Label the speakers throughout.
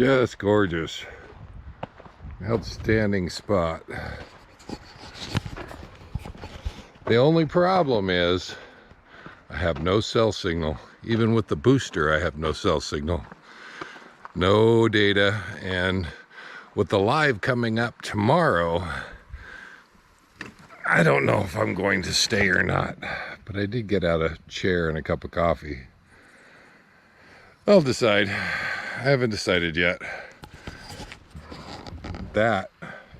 Speaker 1: Just gorgeous. Outstanding spot. The only problem is I have no cell signal. Even with the booster, I have no cell signal. No data. And with the live coming up tomorrow, I don't know if I'm going to stay or not. But I did get out a chair and a cup of coffee. I'll decide. I haven't decided yet. That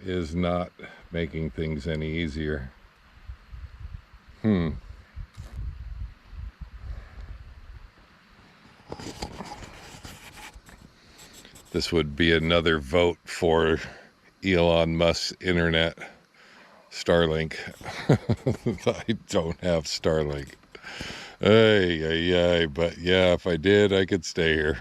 Speaker 1: is not making things any easier. This would be another vote for Elon Musk's internet, Starlink. I don't have Starlink. But yeah, if I did, I could stay here.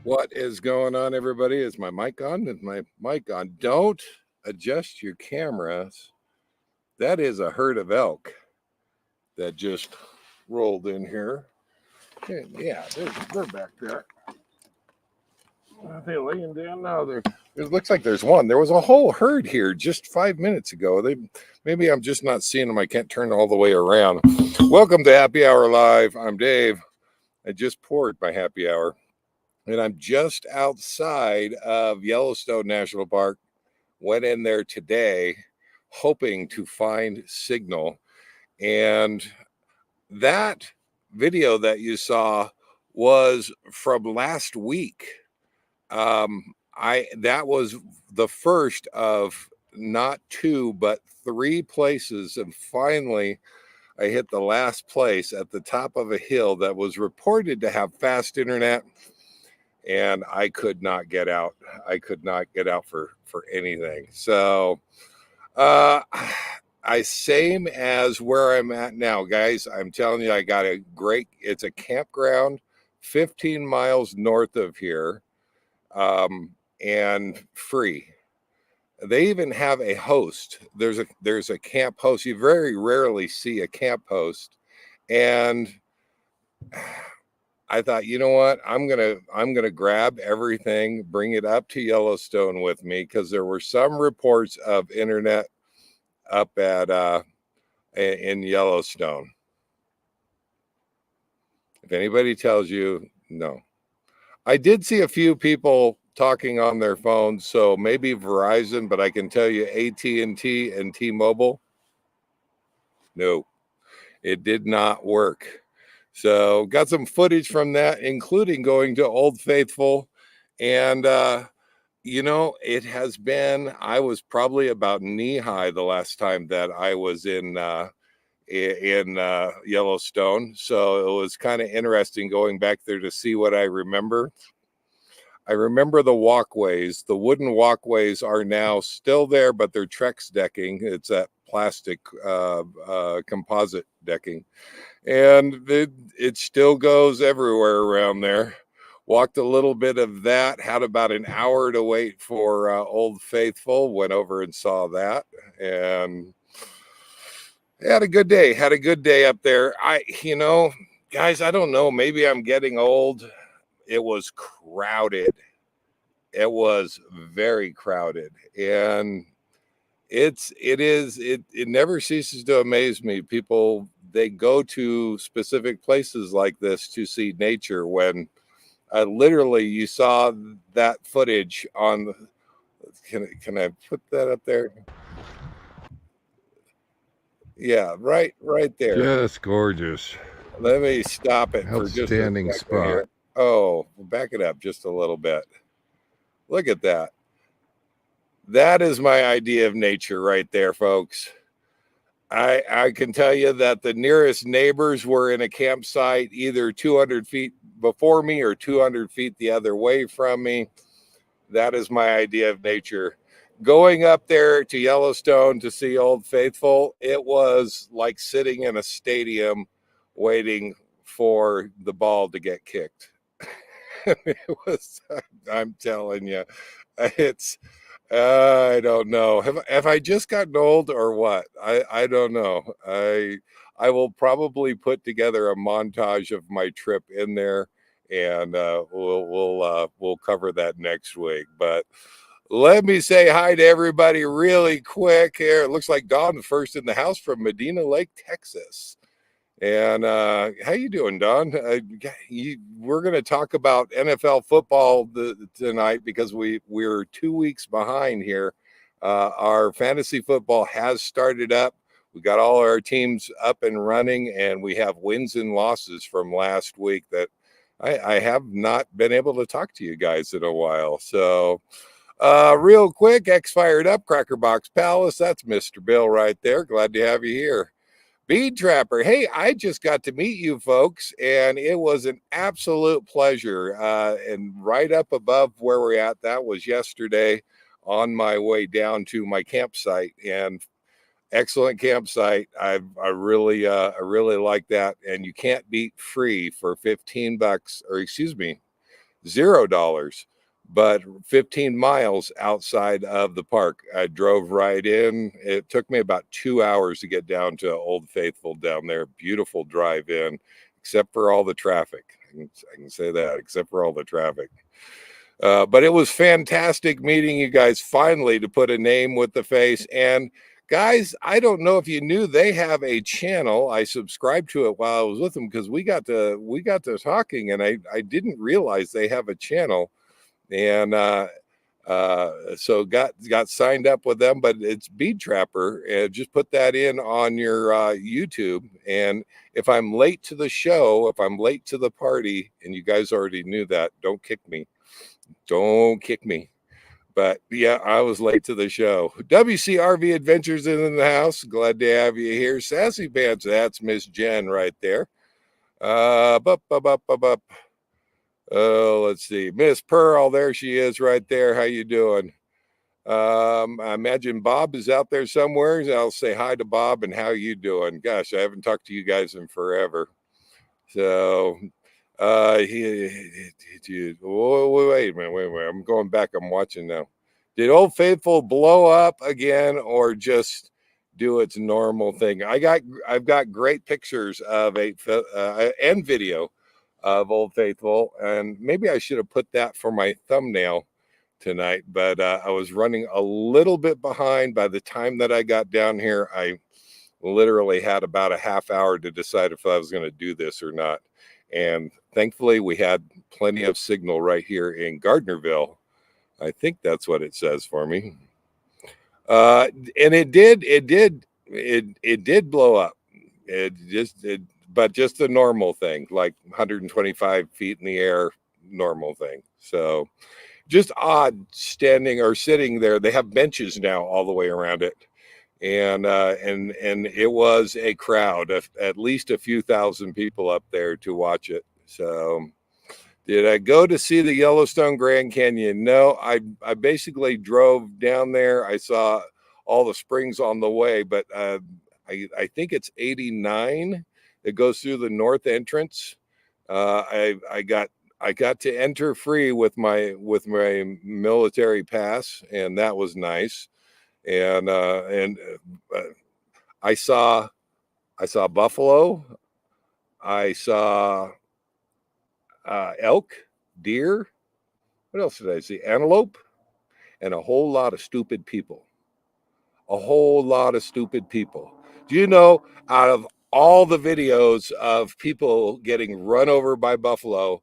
Speaker 1: What is going on, everybody? Is my mic on? Is my mic on? Don't adjust your cameras. That is a herd of elk that just rolled in here. Yeah, they're back there. Are they laying down now? It looks like there's one. There was a whole herd here just 5 minutes ago. Maybe I'm just not seeing them. I can't turn all the way around. Welcome to Happy Hour Live. I'm Dave. I just poured my happy hour. And I'm just outside of Yellowstone National Park. Went in there today hoping to find signal. And that video that you saw was from last week. That was the first of not two, but three places. And finally, I hit the last place at the top of a hill that was reported to have fast internet. And I could not get out. I could not get out for anything. So same as where I'm at now, guys. I'm telling you, I got it's a campground 15 miles north of here, and free. They even have a host. There's a camp host. You very rarely see a camp host. And I thought, you know what? I'm gonna grab everything, bring it up to Yellowstone with me, because there were some reports of internet up at in Yellowstone. If anybody tells you, no. I did see a few people talking on their phones, so maybe Verizon, but I can tell you AT&T and T-Mobile, no, it did not work. So got some footage from that, including going to Old Faithful. And, it has been, I was probably about knee high the last time that I was in Yellowstone. So it was kind of interesting going back there to see what I remember. I remember the walkways. The wooden walkways are now still there, but they're Trex decking. It's that plastic composite decking. And it still goes everywhere around there. Walked a little bit of that, had about an hour to wait for Old Faithful, went over and saw that, and had a good day up there. Guys, I don't know, maybe I'm getting old. It was crowded. It was very crowded, and it never ceases to amaze me. People, they go to specific places like this to see nature, when literally you saw that footage on. Can I put that up there? Yeah, right there. Just gorgeous. Let me stop it for just a second spot here. Oh, we'll back it up just a little bit. Look at that. That is my idea of nature right there, folks. I can tell you that the nearest neighbors were in a campsite either 200 feet before me or 200 feet the other way from me. That is my idea of nature. Going up there to Yellowstone to see Old Faithful, it was like sitting in a stadium waiting for the ball to get kicked. It was, I'm telling you, it's, I don't know. Have I just gotten old or what? I don't know. I will probably put together a montage of my trip in there, and we'll cover that next week. But let me say hi to everybody really quick here. It looks like Don first in the house from Medina Lake, Texas. And how you doing, Don? We're going to talk about NFL football tonight because we're 2 weeks behind here. Our fantasy football has started up. We got all our teams up and running, and we have wins and losses from last week that I have not been able to talk to you guys in a while. So real quick, X Fired Up, Cracker Box Palace. That's Mr. Bill right there. Glad to have you here. Bead Trapper. Hey, I just got to meet you folks, and it was an absolute pleasure. And right up above where we're at, that was yesterday on my way down to my campsite. And excellent campsite. I really like that. And you can't beat free for 15 bucks, or excuse me, $0, but 15 miles outside of the park. I drove right in. It took me about 2 hours to get down to Old Faithful down there. Beautiful drive in, except for all the traffic. I can say that, except for all the traffic. But it was fantastic meeting you guys finally, to put a name with the face. And guys, I don't know if you knew they have a channel. I subscribed to it while I was with them because we got to talking, and I didn't realize they have a channel. And so got signed up with them. But it's Bead Trapper, and just put that in on your YouTube. And if I'm late to the show, if I'm late to the party, and you guys already knew that, don't kick me. But yeah, I was late to the show. WCRV Adventures in the house. Glad to have you here. Sassy Pants, that's Miss Jen right there. Bup, bup, bup, bup, bup. Oh, let's see. Miss Pearl, there she is right there. How you doing? I imagine Bob is out there somewhere. I'll say hi to Bob, and how you doing? Gosh, I haven't talked to you guys in forever. So wait a minute. I'm going back. I'm watching now. Did Old Faithful blow up again, or just do its normal thing? I've got great pictures of and video of Old Faithful, and maybe I should have put that for my thumbnail tonight, but I was running a little bit behind. By the time that I got down here, I literally had about a half hour to decide if I was going to do this or not. And thankfully, we had plenty of signal right here in Gardnerville. I think that's what it says for me. And it did blow up. But just the normal thing, like 125 feet in the air, normal thing. So just odd standing or sitting there. They have benches now all the way around it. And it was a crowd of at least a few thousand people up there to watch it. So did I go to see the Yellowstone Grand Canyon? No, I basically drove down there. I saw all the springs on the way, but I think it's 89 that goes through the north entrance. I got to enter free with my military pass, and that was nice. And I saw buffalo. I saw elk, deer. What else did I see? Antelope, and a whole lot of stupid people. A whole lot of stupid people. Do you know, out of all the videos of people getting run over by buffalo,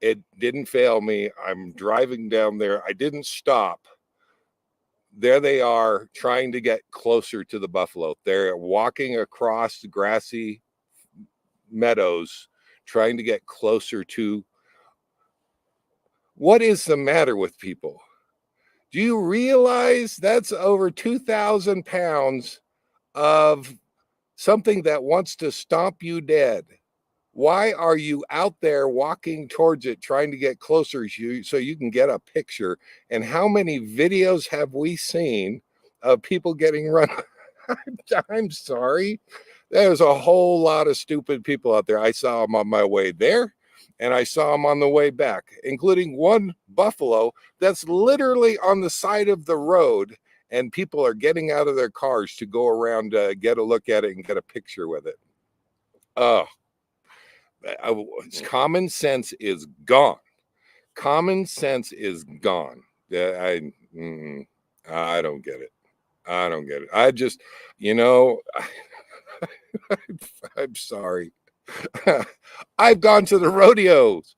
Speaker 1: it didn't fail me. I'm driving down there. I didn't stop. There they are, trying to get closer to the buffalo. They're walking across the grassy meadows, trying to get closer to. What is the matter with people? Do you realize that's over 2,000 pounds of something that wants to stomp you dead. Why are you out there walking towards it, trying to get closer so you can get a picture? And how many videos have we seen of people getting run? I'm sorry. There's a whole lot of stupid people out there. I saw them on my way there and I saw them on the way back, including one buffalo that's literally on the side of the road. And people are getting out of their cars to go around, get a look at it and get a picture with it. Oh, common sense is gone. Common sense is gone. I don't get it. I don't get it. I just, you know, I'm sorry. I've gone to the rodeos.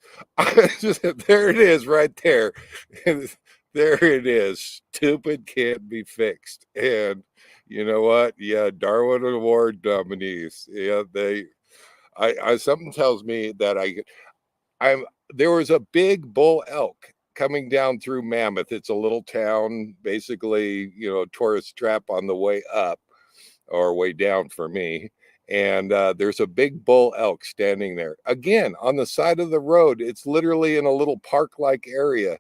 Speaker 1: There it is, right there. There it is. Stupid can't be fixed. And you know what? Yeah, Darwin Award nominees. Yeah, I something tells me that I'm there was a big bull elk coming down through Mammoth. It's a little town, basically, tourist trap on the way up or way down for me. And there's a big bull elk standing there again on the side of the road. It's literally in a little park like area.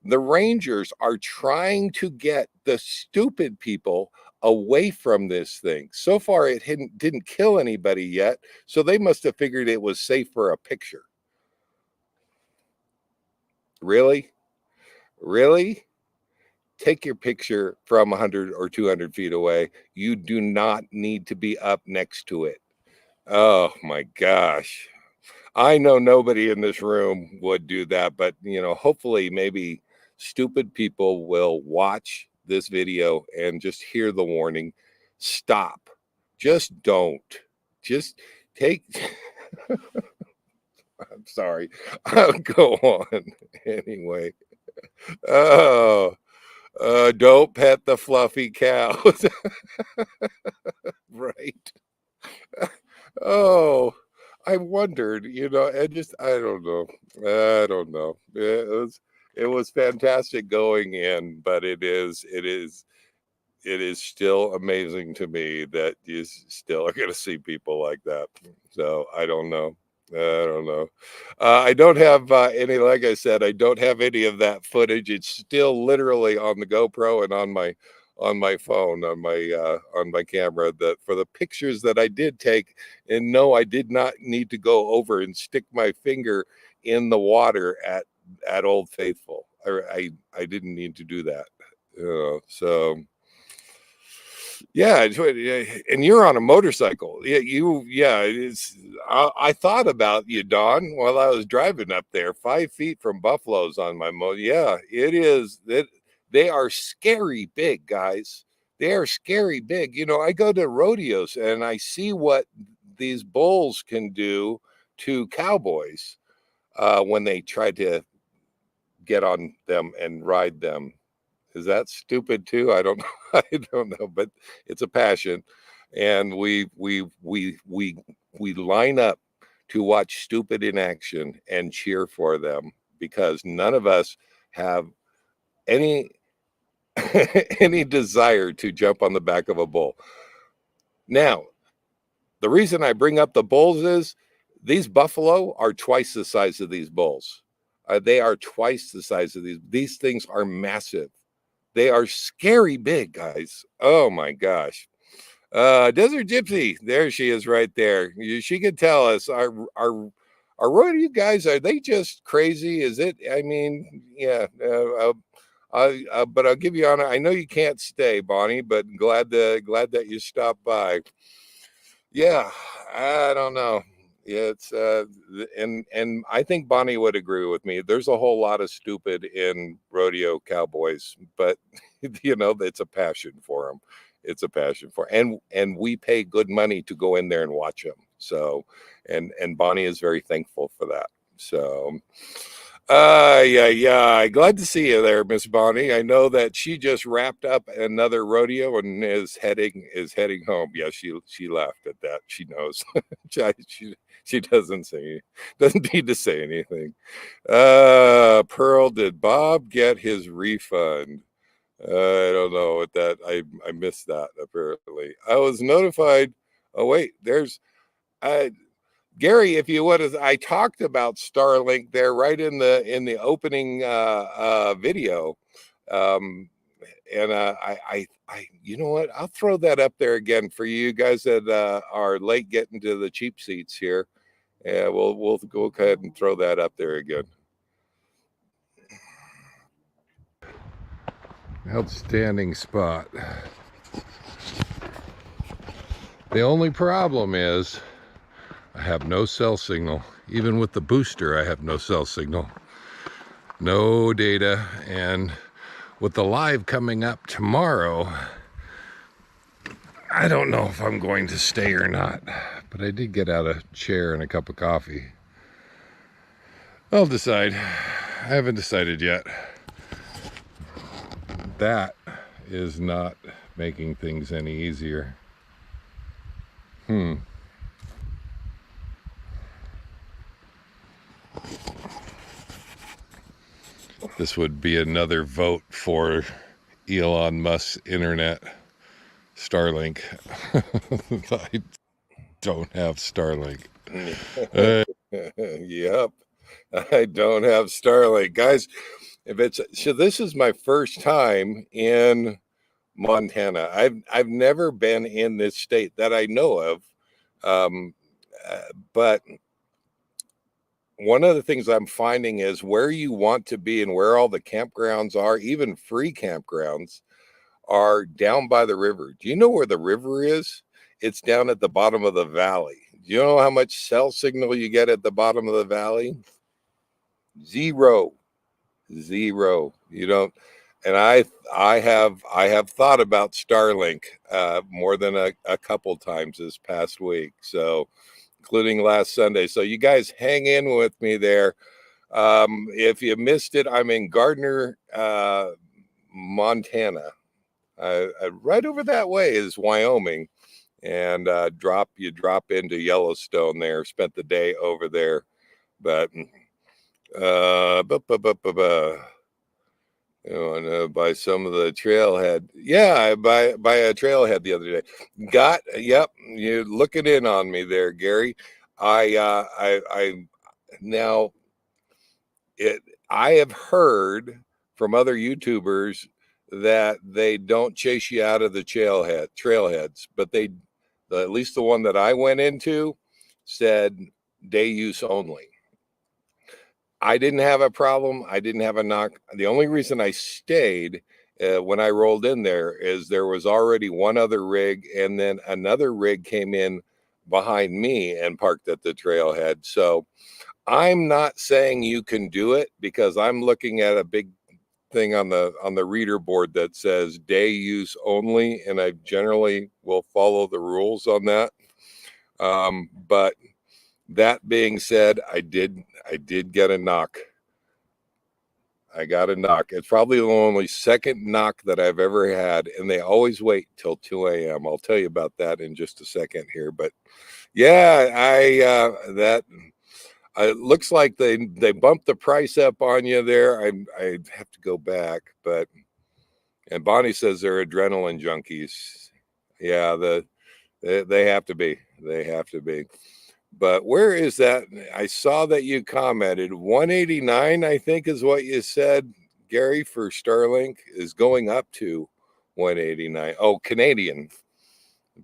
Speaker 1: The rangers are trying to get the stupid people away from this thing. So far, it didn't kill anybody yet. So they must have figured it was safe for a picture. Really? Really? Take your picture from 100 or 200 feet away. You do not need to be up next to it. Oh my gosh. I know nobody in this room would do that, but hopefully maybe stupid people will watch this video and just hear the warning. Stop. Just don't. Just take I'm sorry. I'll go on anyway. Oh, don't pet the fluffy cows. Right. Oh, I wondered, I don't know. I don't know. It was fantastic going in, but it is still amazing to me that you still are going to see people like that. So I don't know. I don't know. I don't have any, like I said, I don't have any of that footage. It's still literally on the GoPro and on my phone, on my camera, that for the pictures that I did take. And no, I did not need to go over and stick my finger in the water at Old Faithful. I didn't need to do that. So yeah, and you're on a motorcycle. Yeah. It's. I thought about you, Don, while I was driving up there. 5 feet from buffaloes on my motor. Yeah, it is. They are scary big, guys. They are scary big. I go to rodeos and I see what these bulls can do to cowboys when they try to get on them and ride them. Is that stupid too? I don't know. I don't know, but it's a passion, and we line up to watch stupid in action and cheer for them because none of us have any any desire to jump on the back of a bull. Now, the reason I bring up the bulls is these buffalo are twice the size of these bulls. They are twice the size of these. These things are massive. They are scary big, guys. Oh my gosh. Desert Gypsy, there she is right there. She could tell us, are rodeo guys, are they just crazy? Is it? I mean, yeah. But I'll give you honor. I know you can't stay, Bonnie, but glad that you stopped by. Yeah, I don't know. Yeah, it's and I think Bonnie would agree with me. There's a whole lot of stupid in rodeo cowboys, but it's a passion for them. It's a passion for, and we pay good money to go in there and watch them. So, and Bonnie is very thankful for that. So, yeah. Glad to see you there, Miss Bonnie. I know that she just wrapped up another rodeo and is heading home. Yeah, she laughed at that. She knows. she doesn't need to say anything. Pearl, did Bob get his refund? I don't know what that. I missed that apparently. I was notified Oh wait, there's uh Gary, if you would have, I talked about Starlink there right in the opening video. Um and you know what, I'll throw that up there again for you guys that are late getting to the cheap seats here. Yeah, we'll go ahead and throw that up there again. Outstanding spot. The only problem is I have no cell signal. Even with the booster, I have no cell signal, no data. And with the live coming up tomorrow, I don't know if I'm going to stay or not, but I did get out a chair and a cup of coffee. I'll decide. I haven't decided yet. That is not making things any easier. This would be another vote for Elon Musk's internet, Starlink. I don't have Starlink. Yep, I don't have Starlink, guys. If it's so, this is my first time in Montana. I've never been in this state that I know of, um, but one of the things I'm finding is where you want to be and where all the campgrounds are, even free campgrounds, are down by the river. Do you know where the river is? It's down at the bottom of the valley. Do you know how much cell signal you get at the bottom of the valley? Zero. You don't. And I have thought about Starlink more than a couple times this past week. So including last Sunday. So you guys hang in with me there. If you missed it, I'm in Gardner, Montana. Right over that way is Wyoming, and you drop into Yellowstone there. Spent the day over there, but you want to buy some of the trailhead? Yeah, I buy a trailhead the other day. Yep, you're looking in on me there, Gary. I now it I have heard from other YouTubers that they don't chase you out of the trailheads, but at least the one that I went into said day use only. I didn't have a problem. I didn't have a knock. The only reason I stayed when I rolled in there is there was already one other rig, and then another rig came in behind me and parked at the trailhead. So I'm not saying you can do it because I'm looking at a big thing on the reader board that says day use only, and I generally will follow the rules on that. But that being said, I did get a knock. I got a knock. It's probably the only second knock that I've ever had, and they always wait till 2 a.m. I'll tell you about that in just a second here. But yeah, it looks like they bumped the price up on you there. I have to go back, and Bonnie says they're adrenaline junkies. Yeah, they have to be. They have to be. But where is that? I saw that you commented 189, I think is what you said, Gary, for Starlink is going up to 189. Oh, Canadian.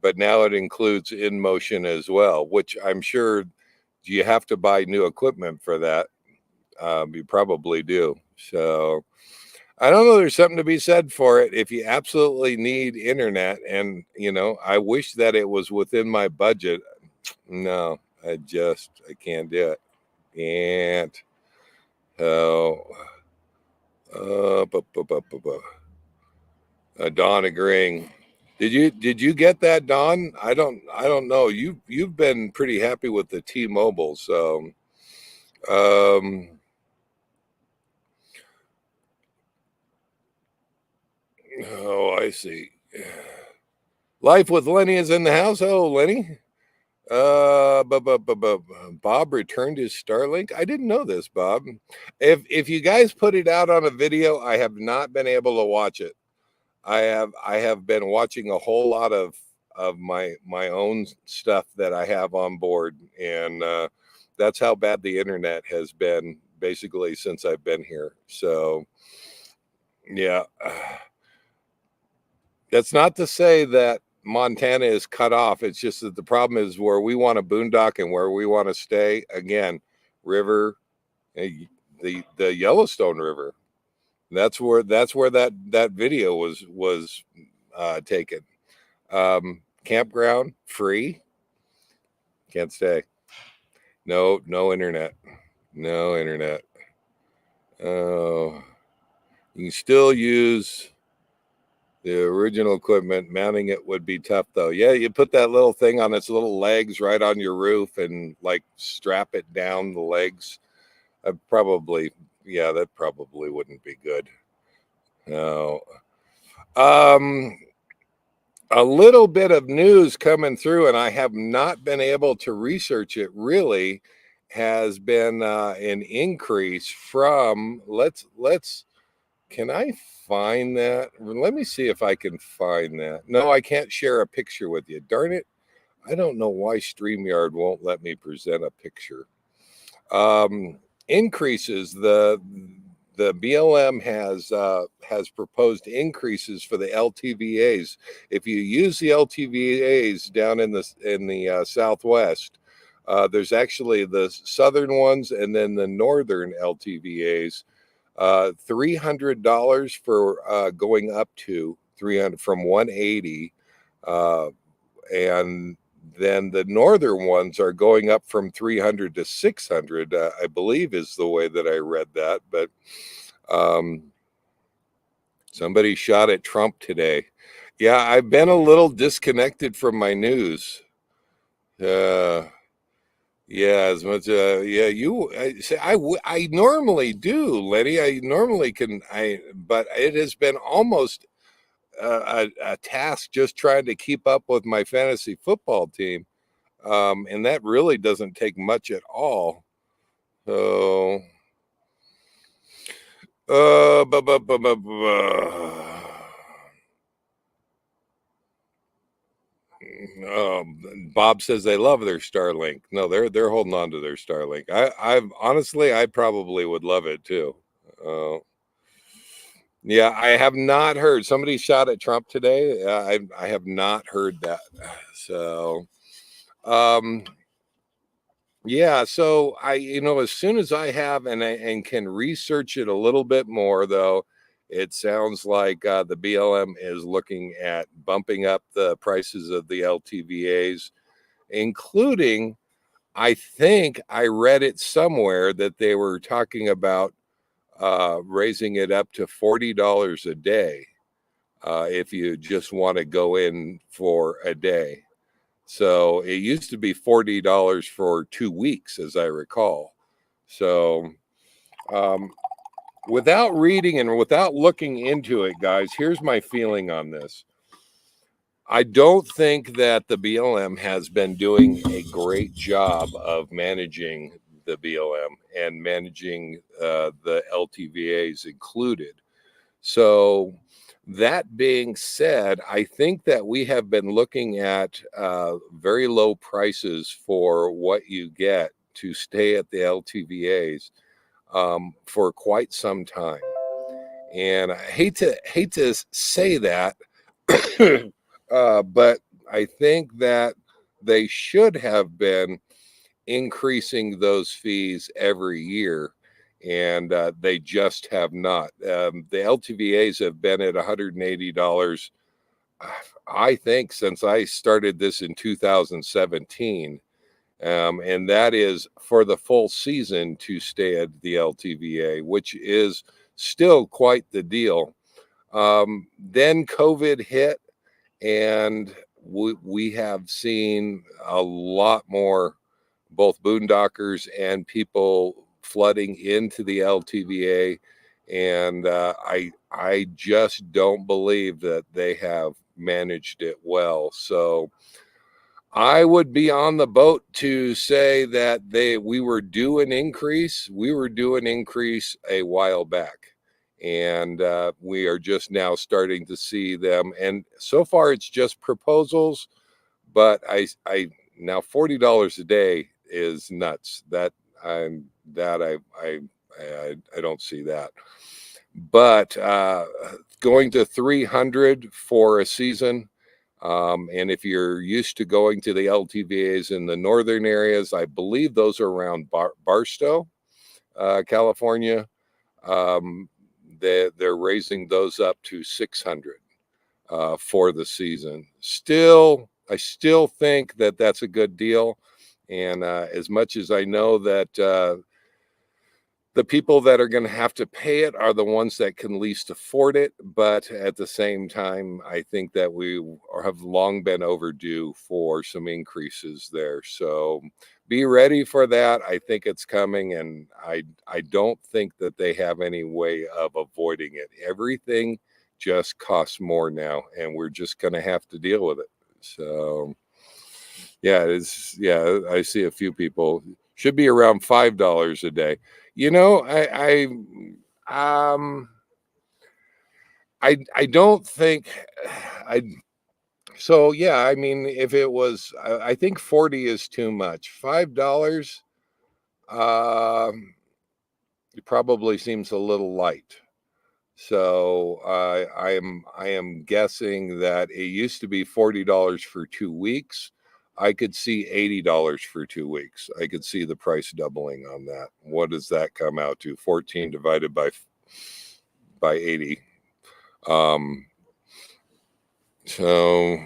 Speaker 1: But now it includes in motion as well, which I'm sure you have to buy new equipment for that. You probably do. So I don't know. There's something to be said for it. If you absolutely need internet, and I wish that it was within my budget. No, I can't do it. Can't. So, Don agreeing. Did you get that, Don? I don't know. You've been pretty happy with the T-Mobile, so oh, I see. Life with Lenny is in the house. Oh, Lenny. Bob returned his Starlink. I didn't know this, Bob. If you guys put it out on a video, I have not been able to watch it. I have been watching a whole lot of of my own stuff that I have on board, and that's how bad the internet has been basically since I've been here. So yeah, that's not to say that Montana is cut off. It's just that the problem is where we want to boondock and where we want to stay. Again, river, the Yellowstone River. That's where that video was taken. Campground free, can't stay. No internet, no internet. Oh, you can still use the original equipment. Mounting it would be tough though. Yeah, you put that little thing on its little legs right on your roof and like strap it down the legs. That probably wouldn't be good. No. Um, a little bit of news coming through, and I have not been able to research it really, has been an increase from let's can I find that? Let me see if I can find that. No, I can't share a picture with you. Darn it. I don't know why StreamYard won't let me present a picture. Increases the BLM has proposed increases for the LTVAs. If you use the LTVAs down in the Southwest, there's actually the southern ones and then the northern LTVAs. $300 for going up to 300 from 180, and then the northern ones are going up from 300 to 600, I believe is the way that I read that. But somebody shot at Trump today. Yeah, I've been a little disconnected from my news. Yeah, as much. Yeah, I normally do, Letty. I normally can. But it has been almost a task just trying to keep up with my fantasy football team, and that really doesn't take much at all. So, bu- bu- bu- bu- bu- Bob says they love their Starlink. No, they're holding on to their Starlink. I honestly, I probably would love it too. Yeah, I have not heard. Somebody shot at Trump today. I have not heard that. So, um, yeah. So as soon as I have and can research it a little bit more, though, it sounds like the BLM is looking at bumping up the prices of the LTVAs, including. I think I read it somewhere that they were talking about raising it up to $40 a day if you just want to go in for a day. So it used to be $40 for 2 weeks, as I recall. So without reading and without looking into it, guys, here's my feeling on this. I don't think that the BLM has been doing a great job of managing the BLM and managing the LTVAs included. So, that being said, I think that we have been looking at very low prices for what you get to stay at the LTVAs for quite some time. And I hate to say that, but I think that they should have been increasing those fees every year, and they just have not. The LTVAs have been at $180, I think, since I started this in 2017. And that is for the full season to stay at the LTVA, which is still quite the deal. Then COVID hit, and we have seen a lot more both boondockers and people flooding into the LTVA, and I just don't believe that they have managed it well. So I would be on the boat to say that we were due an increase. We were due an increase a while back, and we are just now starting to see them. And so far, it's just proposals. But I now $40 a day is nuts. I don't see that. But going to 300 for a season, and if you're used to going to the LTVAs in the northern areas, I believe those are around Barstow, California. Um, they're raising those up to 600 for the season. I still think that that's a good deal. And as much as I know that the people that are going to have to pay it are the ones that can least afford it. But at the same time, I think that we have long been overdue for some increases there. So be ready for that. I think it's coming, and I don't think that they have any way of avoiding it. Everything just costs more now, and we're just going to have to deal with it. So yeah, it's yeah, I see a few people should be around $5 a day. You know, um I don't think I so yeah, I mean if it was I think 40 is too much. $5 um it probably seems a little light. So I am guessing that it used to be $40 for 2 weeks. I could see $80 for 2 weeks. I could see the price doubling on that. What does that come out to? 14 divided by 80. Um, so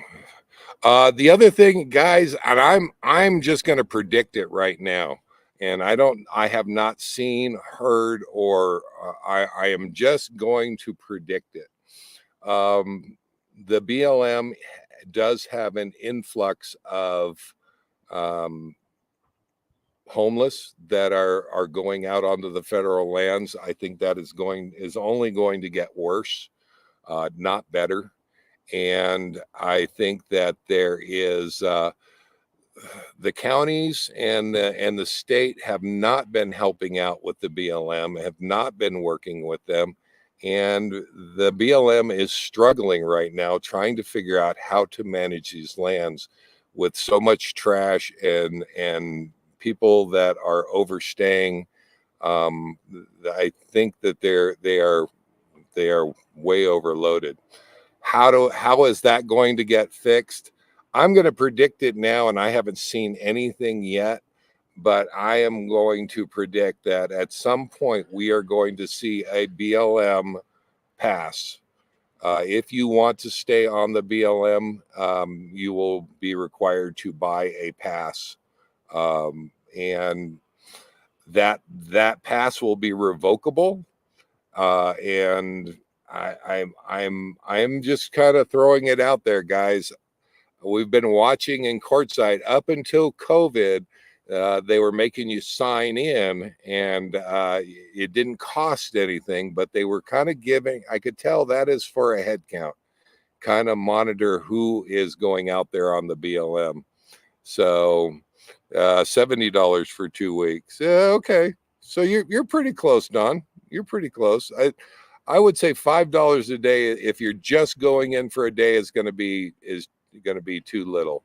Speaker 1: the other thing, guys, and I'm just going to predict it right now. And I have not seen, heard, or I am just going to predict it. The BLM does have an influx of um, homeless that are going out onto the federal lands. I think that is only going to get worse, not better. And I think that there is the counties and the state have not been helping out with the BLM, have not been working with them, and the BLM is struggling right now trying to figure out how to manage these lands with so much trash and people that are overstaying. Um, I think that they are way overloaded. How is that going to get fixed? I'm going to predict it now, and I haven't seen anything yet, but I am going to predict that at some point we are going to see a BLM pass. If you want to stay on the BLM, you will be required to buy a pass, and that pass will be revocable. And I'm just kind of throwing it out there, guys. We've been watching in courtside up until COVID. They were making you sign in, and it didn't cost anything, but they were kind of giving. I could tell that is for a head count, kind of monitor who is going out there on the BLM. So $70 for 2 weeks. Okay, so you're pretty close, Don. You're pretty close. I would say $5 a day if you're just going in for a day is going to be too little.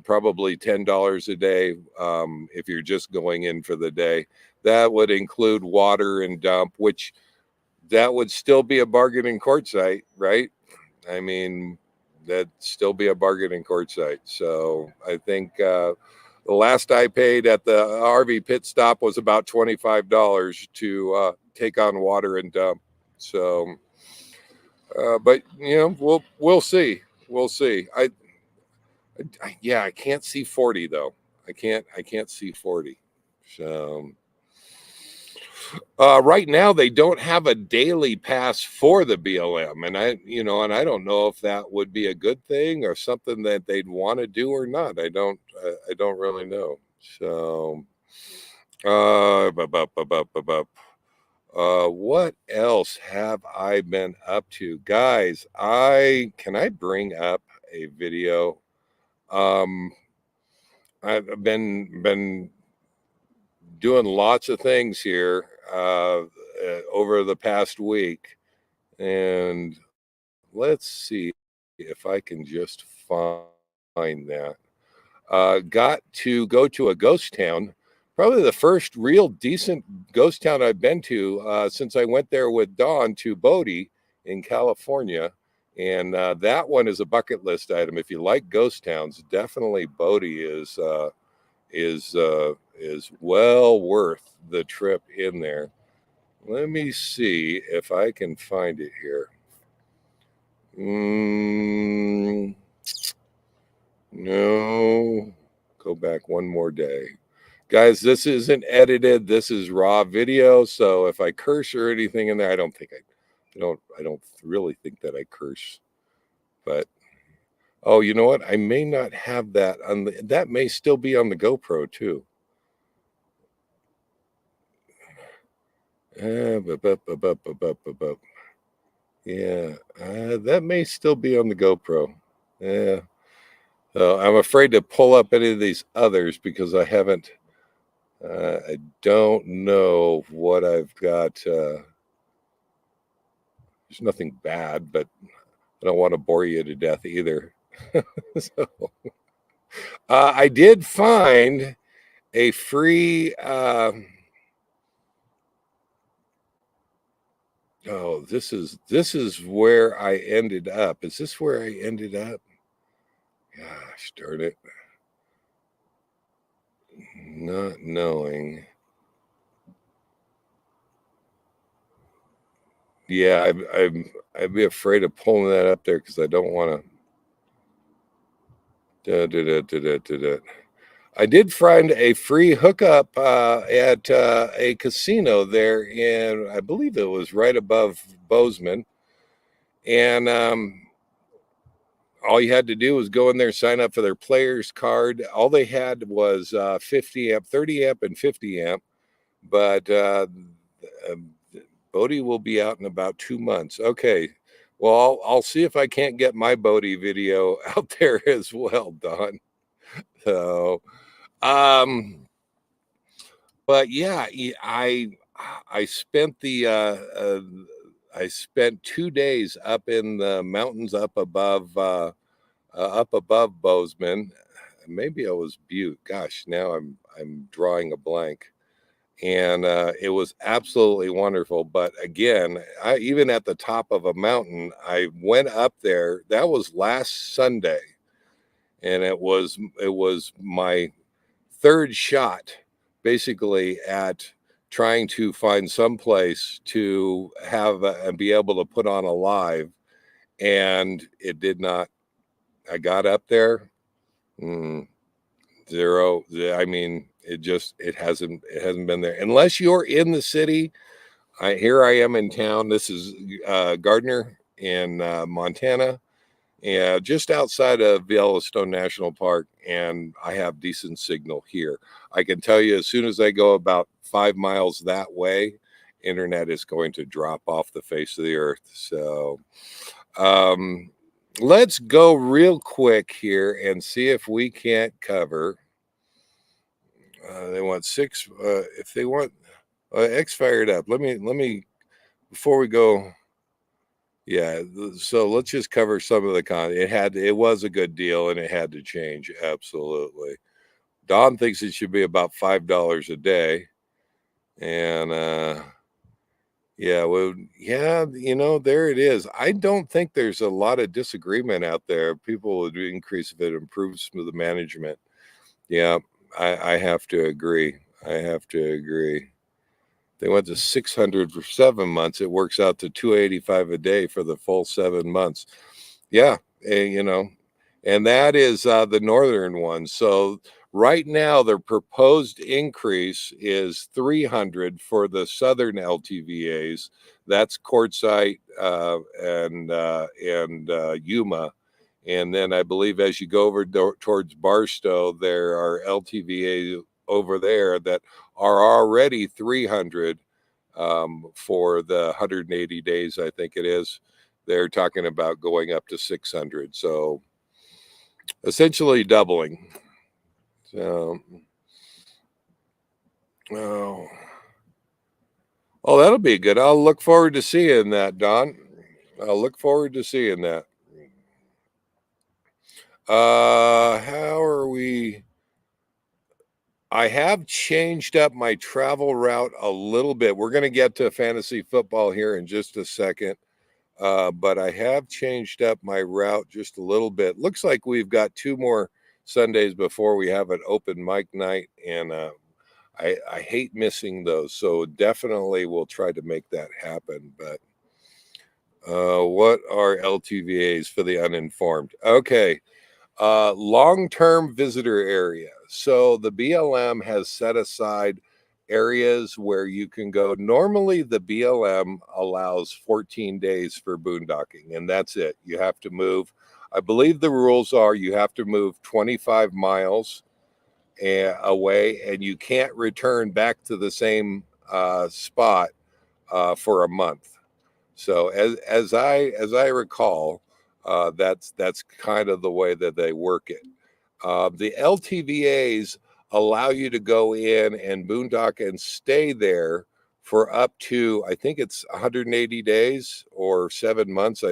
Speaker 1: Probably $10 a day if you're just going in for the day. That would include water and dump, which that would still be a bargaining court site, right? I mean, that'd still be a bargaining court site. So I think the last I paid at the RV pit stop was about $25 to take on water and dump. So, but we'll see. We'll see. Yeah, I can't see 40 though. I can't see 40. So right now they don't have a daily pass for the BLM, and I don't know if that would be a good thing or something that they'd want to do or not. I don't really know. So what else have I been up to, guys? I bring up a video. Um, I've been doing lots of things here over the past week, and let's see if I can just find find that. Got to go to a ghost town, probably the first real decent ghost town I've been to since I went there with Dawn to Bodie in California. And that one is a bucket list item. If you like ghost towns, definitely Bodie is well worth the trip in there. Let me see if I can find it here. No, go back one more day. Guys, this isn't edited. This is raw video. So if I curse or anything in there, I don't really think that I curse. But oh, you know what? I may not have that on that may still be on the GoPro too. Yeah, that may still be on the GoPro. Yeah. I'm afraid to pull up any of these others because I haven't. I don't know what I've got. There's nothing bad, but I don't want to bore you to death either. So, I did find a free. Oh, this is where I ended up. Is this where I ended up? Gosh darn it! Not knowing. Yeah, I'd be afraid of pulling that up there because I don't want to. I did find a free hookup at a casino there in, I believe it was right above Bozeman, and all you had to do was go in there, sign up for their players card. All they had was 50 amp, 30 amp, and 50 amp, but um, Bodie will be out in about 2 months. Okay. Well, I'll see if I can't get my Bodie video out there as well, Don. So, um, but yeah, I spent I spent 2 days up in the mountains up above Bozeman. Maybe it was Butte. Gosh, now I'm drawing a blank. And it was absolutely wonderful. But again, even at the top of a mountain, I went up there. That was last Sunday, and it was my third shot, basically at trying to find some place to have and be able to put on a live, and it did not. I got up there, mm, zero. I mean, it hasn't been there unless you're in the city. Here I am in town. This is Gardner in Montana, yeah, just outside of Yellowstone National Park, and I have decent signal here. I can tell you as soon as I go about 5 miles that way, internet is going to drop off the face of the earth. So um, let's go real quick here and see if we can't cover. They want six. If they want X fired up, let me before we go. Yeah, so let's just cover some of the it was a good deal and it had to change. Absolutely. Don thinks it should be about $5 a day. And yeah, well, yeah, there it is. I don't think there's a lot of disagreement out there. People would increase if it improves the management. Yeah, I have to agree. I have to agree. They went to 600 for 7 months. It works out to 285 a day for the full 7 months. Yeah, and that is the northern one. So right now, the proposed increase is 300 for the southern LTVAs. That's Quartzsite and Yuma. And then I believe as you go over towards Barstow, there are LTVA over there that are already 300 for the 180 days, I think it is. They're talking about going up to 600. So essentially doubling. So, oh, that'll be good. I'll look forward to seeing that, Don. I'll look forward to seeing that. How are we? I have changed up my travel route a little bit. We're going to get to fantasy football here in just a second. But I have changed up my route just a little bit. Looks like we've got 2 more Sundays before we have an open mic night, and I hate missing those. So definitely we'll try to make that happen. But what are LTVAs for the uninformed? Okay. Long-term visitor area. So the BLM has set aside areas where you can go. Normally, the BLM allows 14 days for boondocking, and that's it. You have to move. I believe the rules are you have to move 25 miles away, and you can't return back to the same spot for a month. So as I recall, that's kind of the way that they work it. The LTVAs allow you to go in and boondock and stay there for up to, I think it's 180 days or 7 months.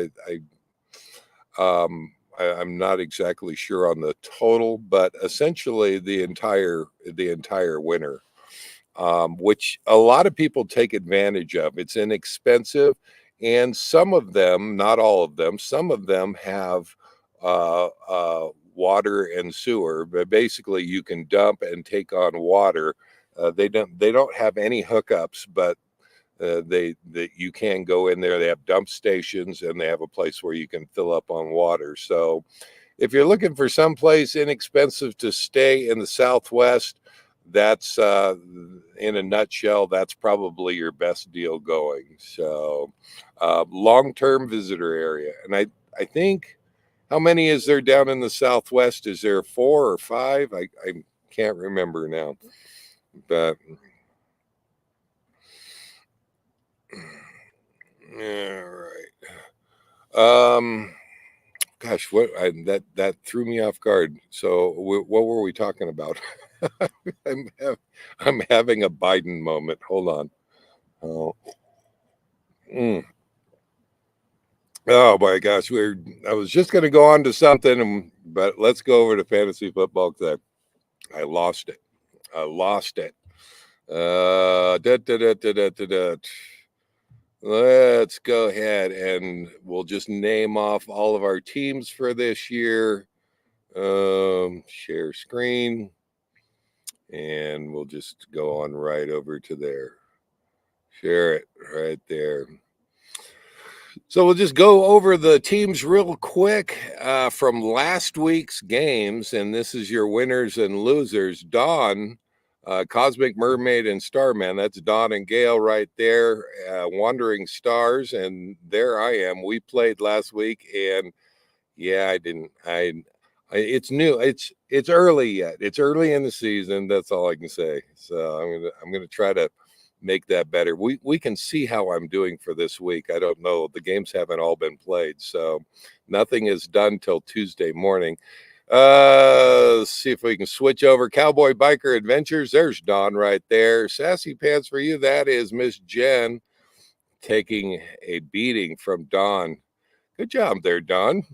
Speaker 1: I'm not exactly sure on the total, but essentially the entire winter, which a lot of people take advantage of. It's inexpensive, and some of them, not all of them, some of them have water and sewer. But basically, you can dump and take on water. They don't have any hookups, but you can go in there. They have dump stations, and they have a place where you can fill up on water. So if you're looking for someplace inexpensive to stay in the Southwest, that's in a nutshell, that's probably your best deal going. So long-term visitor area. And I think, how many is there down in the Southwest? Is there 4 or 5? I can't remember now. But yeah, right. Gosh, that threw me off guard. So what were we talking about? I'm I'm having a Biden moment. Hold on. Oh, mm. Oh my gosh, I was just going to go on to something, but let's go over to fantasy football because I lost it. I lost it. Da, da, da, da, da, da, da. Let's go ahead and we'll just name off all of our teams for this year. Share screen, and we'll just go on right over to there. Share it right there. So we'll just go over the teams real quick from last week's games, and this is your winners and losers. Dawn, Cosmic Mermaid and Starman. That's Dawn and Gail right there. Wandering Stars, and there I am. We played last week, and yeah, I didn't. It's new. It's early yet. It's early in the season. That's all I can say. So I'm gonna try to make that better. We can see how I'm doing for this week. I don't know. The games haven't all been played, so nothing is done till Tuesday morning. Let's see if we can switch over. Cowboy Biker Adventures. There's Dawn right there. Sassy Pants for you. That is Miss Jen taking a beating from Dawn. Good job there, Dawn.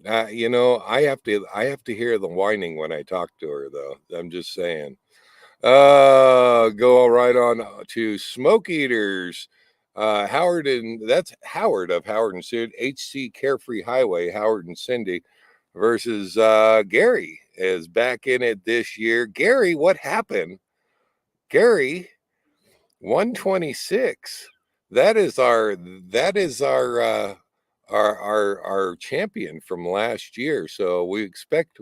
Speaker 1: I have to hear the whining when I talk to her, though. I'm just saying. Go right on to Smoke Eaters. Howard, and that's Howard of Howard and Sid. HC Carefree Highway, Howard and Cindy versus Gary is back in it this year. Gary, what happened? Gary, 126. That is our champion from last year. So we expect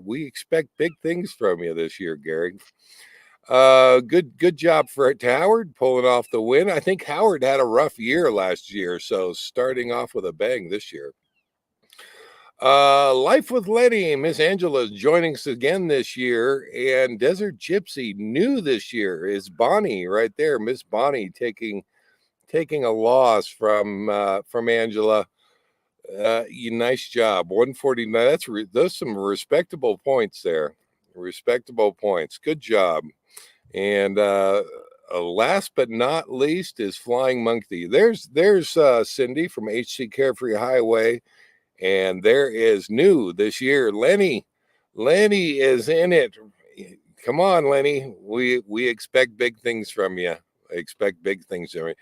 Speaker 1: big things from you this year, Gary. Good job to Howard pulling off the win. I think Howard had a rough year last year, so starting off with a bang this year. Life with Letty, Miss Angela is joining us again this year, and Desert Gypsy new this year is Bonnie right there. Miss Bonnie taking a loss from Angela. Nice job. 149. Those some respectable points there. Respectable points. Good job. And last but not least is Flying Monkey. There's Cindy from HC Carefree Highway And there is new this year. Lenny is in it. Come on, Lenny. We expect big things from you. Expect big things from you.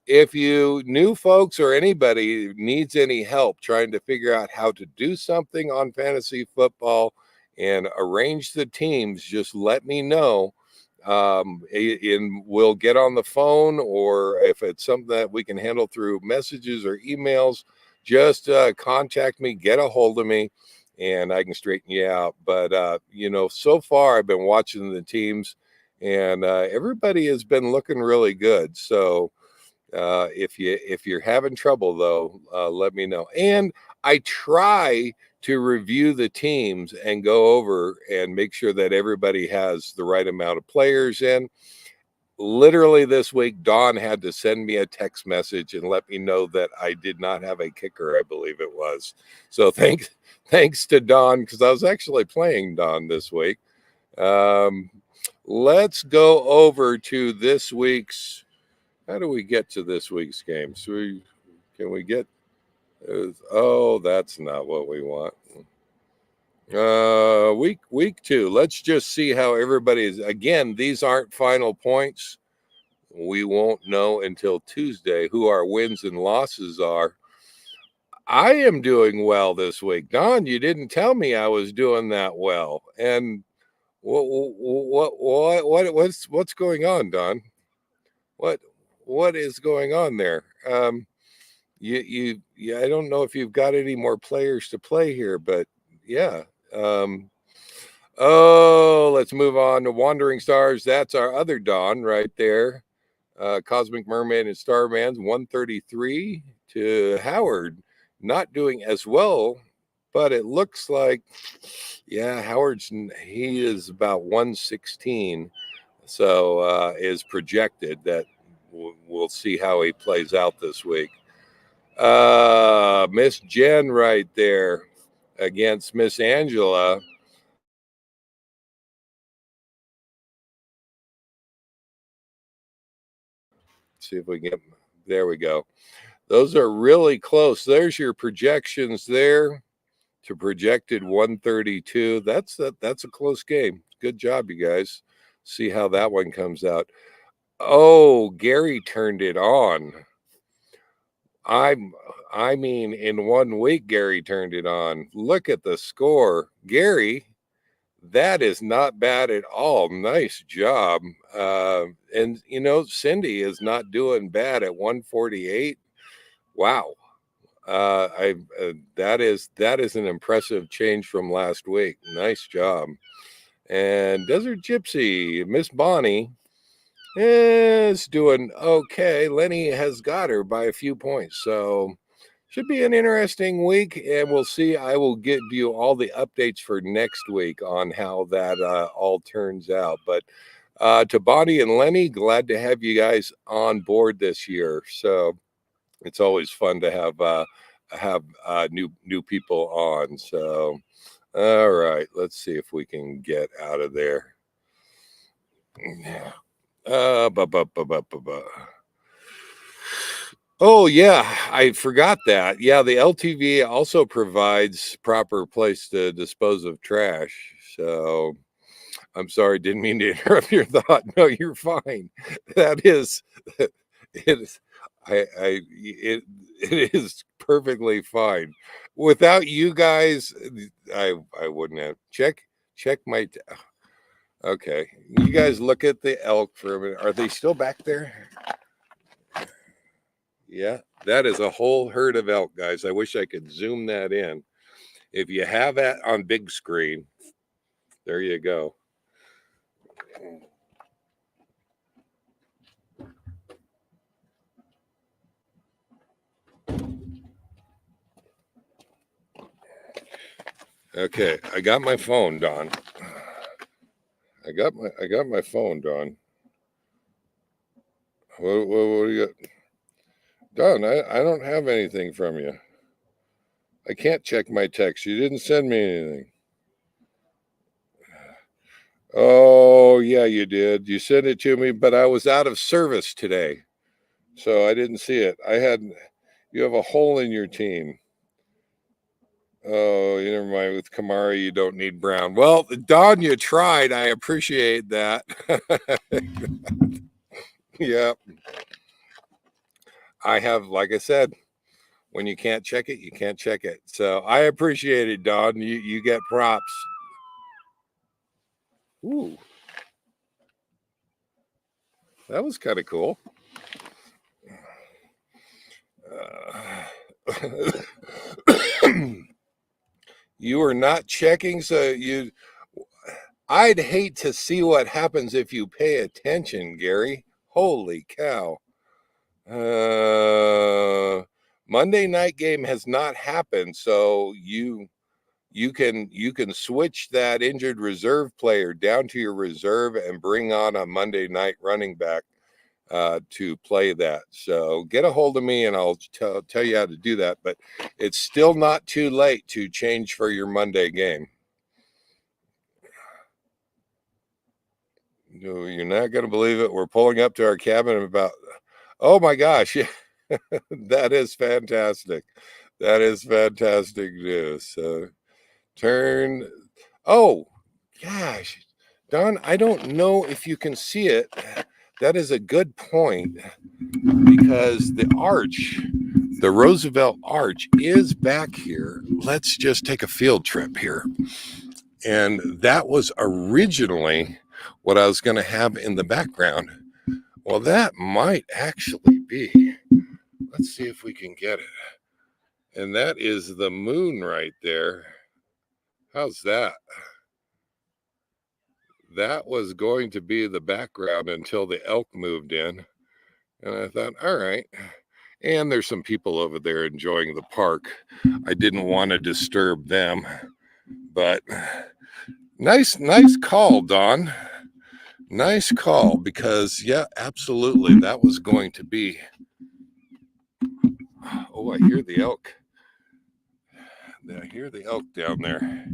Speaker 1: If you new folks or anybody needs any help trying to figure out how to do something on fantasy football and arrange the teams, just let me know. We'll get on the phone, or if it's something that we can handle through messages or emails, just contact me, get a hold of me, and I can straighten you out. But so far I've been watching the teams, and everybody has been looking really good. So if you're having trouble though, let me know. And I try to review the teams and go over and make sure that everybody has the right amount of players in. Literally this week, Dawn had to send me a text message and let me know that I did not have a kicker, I believe it was. So thanks to Dawn, because I was actually playing Dawn this week. Let's go over to this week's. How do we get to this week's game? Can we get? Oh, that's not what we want. Week 2. Let's just see how everybody is. Again, these aren't final points. We won't know until Tuesday who our wins and losses are. I am doing well this week. Don, you didn't tell me I was doing that well. And what's going on, Don? What is going on there? I don't know if you've got any more players to play here, but yeah. Let's move on to Wandering Stars. That's our other Dawn right there. Cosmic Mermaid and Starman's 133 to Howard, not doing as well, but it looks like, yeah, he is about 116. So is projected that we'll see how he plays out this week. Miss Jen right there against Miss Angela. See if we can get, there we go. Those are really close. There's your projections there to projected 132. That's a close game. Good job, you guys. See how that one comes out. Oh, Gary turned it on. I mean, in 1 week, Gary turned it on. Look at the score. Gary, that is not bad at all. Nice job. And Cindy is not doing bad at 148. Wow. That is an impressive change from last week. Nice job. And Desert Gypsy, Miss Bonnie, is doing okay. Lenny has got her by a few points. So should be an interesting week, and we'll see. I will give you all the updates for next week on how that all turns out. But to Bonnie and Lenny, glad to have you guys on board this year. So it's always fun to have new people on. So all right, let's see if we can get out of there. Oh yeah, I forgot that. Yeah, the LTV also provides proper place to dispose of trash. So I'm sorry, didn't mean to interrupt your thought. No, you're fine. That is it is it is perfectly fine. Without you guys, I wouldn't have. Check my okay. You guys look at the elk for a minute. Are they still back there? Yeah, that is a whole herd of elk, guys. I wish I could zoom that in. If you have that on big screen, there you go. Okay, I got my phone, Don. I got my phone, Don. What do you got? Don, I don't have anything from you. I can't check my text. You didn't send me anything. Oh, yeah, you did. You sent it to me, but I was out of service today. So I didn't see it. You have a hole in your team. Oh, never mind. With Kamara, you don't need brown. Well, Don, you tried. I appreciate that. Yeah, I have, like I said, when you can't check it, you can't check it. So I appreciate it, Don. You get props. Ooh, that was kind of cool. You are not checking, so you. I'd hate to see what happens if you pay attention, Gary. Holy cow. Monday night game has not happened, so you can switch that injured reserve player down to your reserve and bring on a Monday night running back to play that. So get a hold of me and I'll tell you how to do that. But it's still not too late to change for your Monday game. You're not going to believe it. We're pulling up to our cabin about, oh my gosh. That is fantastic. That is fantastic news. So turn. Oh, gosh. Don, I don't know if you can see it. That is a good point because the arch, the Roosevelt Arch, is back here. Let's just take a field trip here. And that was originally what I was going to have in the background. Well, that might actually be. Let's see if we can get it. And that is the moon right there. How's that? That was going to be the background until the elk moved in. And I thought, all right. And there's some people over there enjoying the park. I didn't want to disturb them. But nice call, Don. Nice call, because yeah, absolutely. That was going to be. Oh, I hear the elk. I hear the elk down there.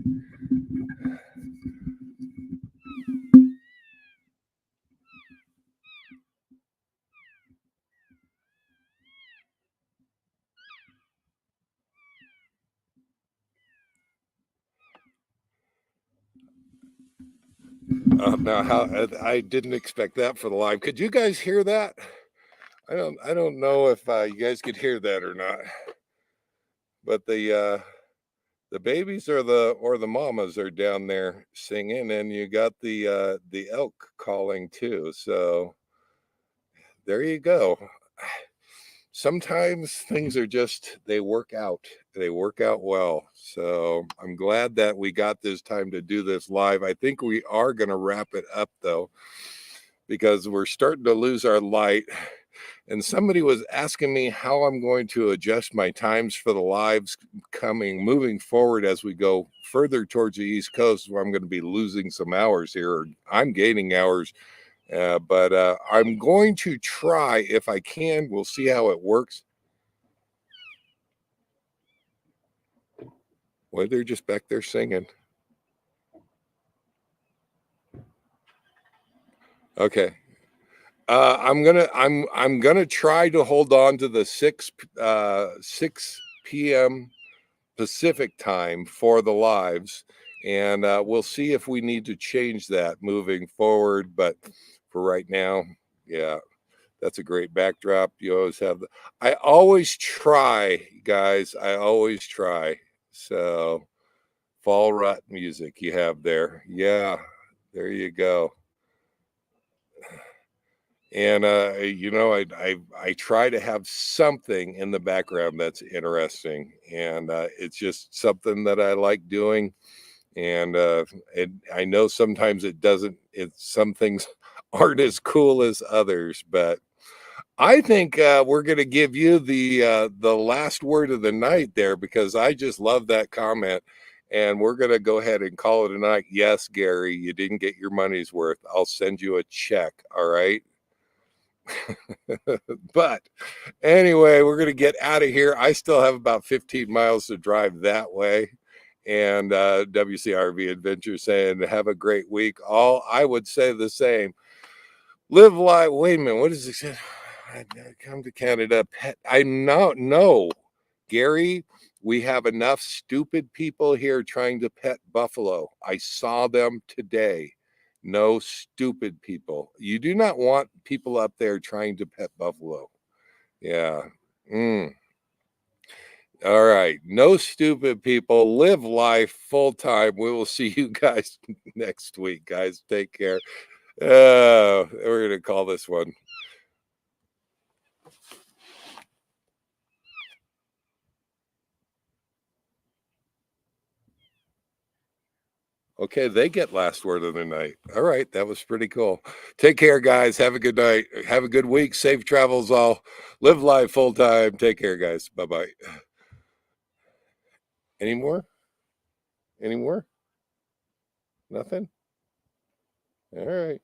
Speaker 1: Now, how I didn't expect that for the live. Could you guys hear that? I don't know if you guys could hear that or not. But the babies or the mamas are down there singing, and you got the elk calling too. So there you go. Sometimes things are just they work out. They work out well. So I'm glad that we got this time to do this live. I think we are going to wrap it up though, because we're starting to lose our light. And somebody was asking me how I'm going to adjust my times for the lives moving forward as we go further towards the East Coast, where I'm going to be losing some hours here. Or I'm gaining hours, but I'm going to try if I can. We'll see how it works. Well, they're just back there singing. Okay. I'm gonna try to hold on to the 6 p.m. Pacific time for the lives, and we'll see if we need to change that moving forward. But for right now, yeah, that's a great backdrop. You always have I always try, guys. I always try. So fall rut music you have there. Yeah, there you go. And I try to have something in the background that's interesting, and it's just something that I like doing. And I know sometimes it doesn't. Some things aren't as cool as others, but I think we're going to give you the last word of the night there, because I just love that comment. And we're going to go ahead and call it a night. Yes, Gary, you didn't get your money's worth. I'll send you a check. All right. But anyway, we're going to get out of here. I still have about 15 miles to drive that way. And WCRV Adventure saying, have a great week. All I would say the same. Live life. Wait a minute. What is it? I come to Canada. Pet. I know. No, Gary, We have enough stupid people here trying to pet buffalo. I saw them today. No stupid people. You do not want people up there trying to pet buffalo. Yeah. Mm. All right. No stupid people. Live life full time. We will see you guys next week, guys. Take care. We're going to call this one. Okay, they get last word of the night. All right, that was pretty cool. Take care, guys. Have a good night. Have a good week. Safe travels, all. Live life full time. Take care, guys. Bye bye. Any more? Any more? Nothing? All right.